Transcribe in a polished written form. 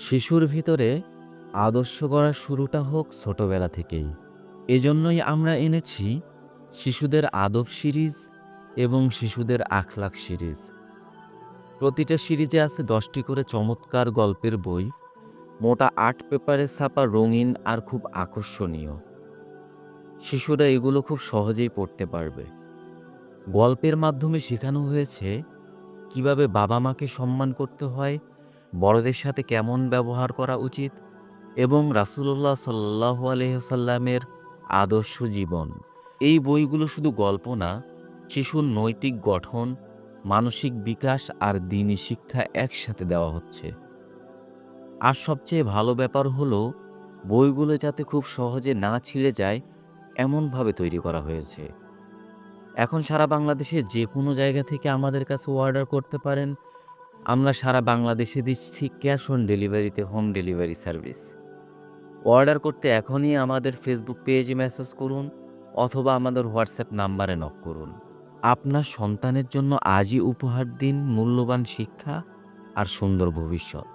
শিশুর ভিতরে আদর্শ গড়ার শুরুটা হোক ছোটবেলা থেকেই। এজন্যই আমরা এনেছি শিশুদের আদব সিরিজ এবং শিশুদের আখলাক সিরিজ। প্রতিটা সিরিজে আছে 10টি করে চমৎকার গল্পের বই, মোটা আর্ট পেপারে ছাপা, রঙিন আর খুব আকর্ষণীয়। শিশুরা এগুলো খুব সহজেই পড়তে পারবে। গল্পের মাধ্যমে শেখানো হয়েছে কিভাবে বাবা মাকে সম্মান করতে হয়, বড়দের সাথে কেমন ব্যবহার করা উচিত এবং রাসূলুল্লাহ সাল্লাল্লাহু আলাইহি ওয়াসাল্লামের আদর্শ জীবন। এই বইগুলো শুধু গল্প না, শিশুর নৈতিক গঠন, মানসিক বিকাশ আর দ্বীনি শিক্ষা একসাথে দেওয়া হচ্ছে। আর সবচেয়ে ভালো ব্যাপার হলো বইগুলো যাতে খুব সহজে না ছিঁড়ে যায় এমনভাবে তৈরি করা হয়েছে। এখন সারা বাংলাদেশে যে কোনো জায়গা থেকে আমাদের কাছে অর্ডার করতে পারেন। আমরা সারা বাংলাদেশে দিচ্ছি ক্যাশ অন ডেলিভারিতে, হোম ডেলিভারি সার্ভিস। অর্ডার করতে এখনই আমাদের ফেসবুক পেজে মেসেজ করুন অথবা আমাদের হোয়াটসঅ্যাপ নাম্বারে নক করুন। আপনার সন্তানের জন্য আজই উপহার দিন মূল্যবান শিক্ষা আর সুন্দর ভবিষ্যৎ।